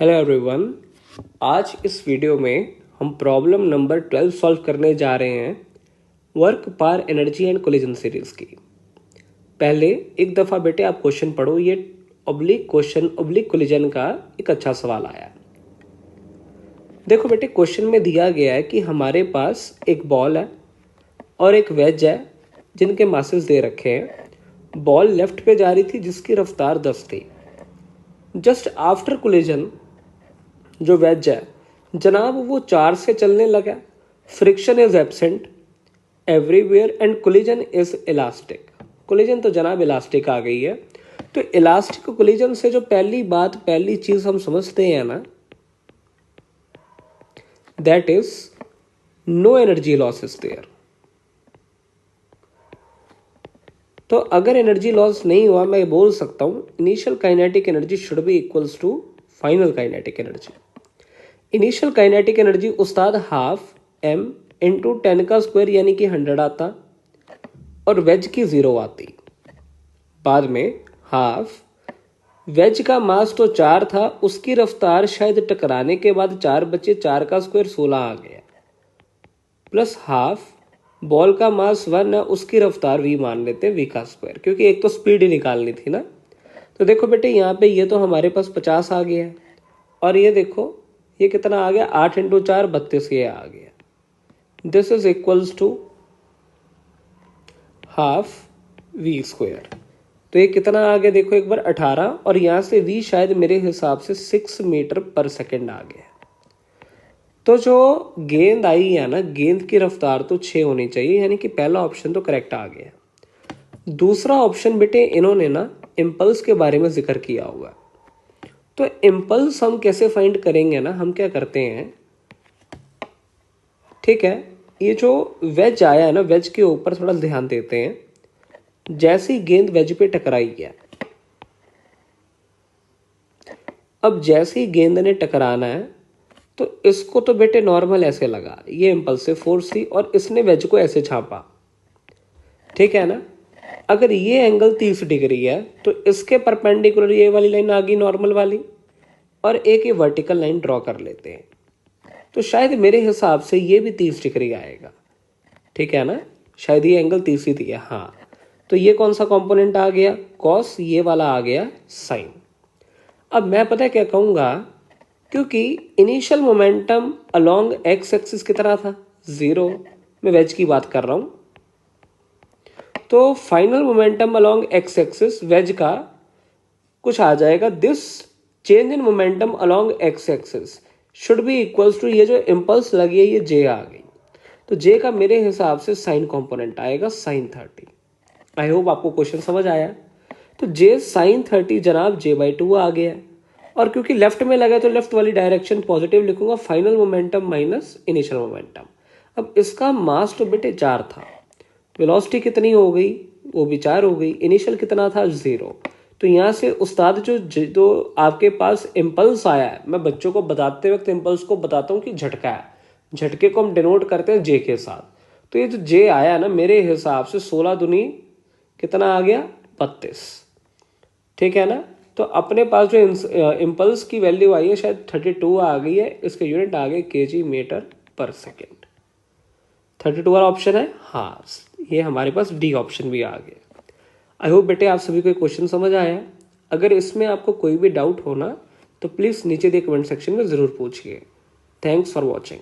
Hello everyone. आज इस video में हम प्रॉब्लम नंबर 12 सॉल्व करने जा रहे हैं work power energy and collision series की। पहले एक दफ़ा बेटे आप क्वेश्चन पढ़ो। ये ऑब्लिक क्वेश्चन ऑब्लिक कोलिजन का एक अच्छा सवाल आया। देखो बेटे, क्वेश्चन में दिया गया है कि हमारे पास एक बॉल है और एक वेज है जिनके मासेस दे रखे हैं। बॉल लेफ्ट पे जा रही थी जिसकी रफ्तार 10 थी। जस्ट आफ्टर कोलिजन जो वेज है जनाब वो 4 से चलने लगा। Friction is absent everywhere and collision is elastic. Collision तो जनाब इलास्टिक आ गई है। तो इलास्टिक कोलिजन से जो पहली चीज हम समझते हैं ना, that is no energy loss is there. तो अगर एनर्जी लॉस नहीं हुआ, मैं बोल सकता हूं initial kinetic energy should be equals to final kinetic energy. Initial kinetic energy उस्ताद हाफ m इंटू 10 का स्क्वायर यानी कि 100 आता और वेज की 0 आती। बाद में हाफ वेज का मास तो 4 था, उसकी रफ्तार शायद टकराने के बाद 4 बचे, 4 का स्क्वायर 16 आ गया, प्लस हाफ बॉल का मास 1 है, उसकी रफ्तार v मान लेते हैं, v का स्क्वायर, क्योंकि एक तो स्पीड ही निकालनी थी ना। तो देखो बेटे यहाँ पे ये तो हमारे पास 50 आ गया है और ये देखो ये कितना आ गया, 8 इंटू 4 32 ये आ गया। This is equals to half V square. तो ये कितना आ गया देखो एक बार, 18, और यहां से v शायद मेरे हिसाब से 6 मीटर पर सेकेंड आ गया। तो जो गेंद आई है ना, गेंद की रफ्तार तो 6 होनी चाहिए, यानी कि पहला ऑप्शन तो करेक्ट आ गया। दूसरा ऑप्शन बेटे इन्होंने ना इम्पल्स के बारे में जिक्र किया हुआ। तो इम्पल्स हम कैसे फाइंड करेंगे ना, हम क्या करते हैं, ठीक है, ये जो वेज आया है ना, वेज के ऊपर थोड़ा ध्यान देते हैं। जैसी गेंद वेज पे टकराई है, अब जैसी गेंद ने टकराना है तो इसको तो बेटे नॉर्मल ऐसे लगा, ये इम्पल्सिव फोर्स थी और इसने वेज को ऐसे छापा, ठीक है ना। अगर ये एंगल 30 डिग्री है तो इसके परपेंडिकुलर ये वाली लाइन आ गई नॉर्मल वाली, और एक ये वर्टिकल लाइन ड्रॉ कर लेते हैं। तो शायद मेरे हिसाब से ये भी 30 डिग्री आएगा, ठीक है ना, शायद ये एंगल 30 ही दिया। हाँ, तो ये कौन सा कंपोनेंट आ गया, कॉस, ये वाला आ गया साइन। अब मैं पता है क्या कहूंगा, क्योंकि initial momentum along X axis कितना था, 0, मैं वेज की बात कर रहा हूं, तो final momentum along X axis वेज का कुछ आ जाएगा, this change in momentum along X axis should be equals to, ये जो इम्पल्स लगी है ये जे आ गई, तो जे का मेरे हिसाब से साइन कंपोनेंट आएगा साइन 30। आई होप आपको क्वेश्चन समझ आया। तो जे साइन 30 जनाब j/2 आ गया, और क्योंकि लेफ्ट में लगा तो लेफ्ट वाली डायरेक्शन पॉजिटिव लिखूंगा, final momentum minus initial momentum. अब इसका मास तो बेटे 4 था, वेलोसिटी कितनी हो गई, वो भी 4 हो गई, इनिशियल कितना था 0। तो यहाँ से उस्ताद जो आपके पास इम्पल्स आया है, मैं बच्चों को बताते वक्त इम्पल्स को बताता हूँ कि झटका है, झटके को हम डिनोट करते हैं जे के साथ। तो ये जो जे आया ना, मेरे हिसाब से 16 दूनी कितना आ गया, 32, ठीक है ना। तो अपने पास जो इम्पल्स की वैल्यू आई है शायद 32 आ गई है, इसके यूनिट आ गए kg मीटर पर सेकेंड। 32 वाला ऑप्शन है, हाँ, ये हमारे पास डी ऑप्शन भी आ गया। आई होप बेटे आप सभी को क्वेश्चन समझ आया। अगर इसमें आपको कोई भी डाउट हो ना तो प्लीज़ नीचे दिए कमेंट सेक्शन में ज़रूर पूछिए। Thanks for watching.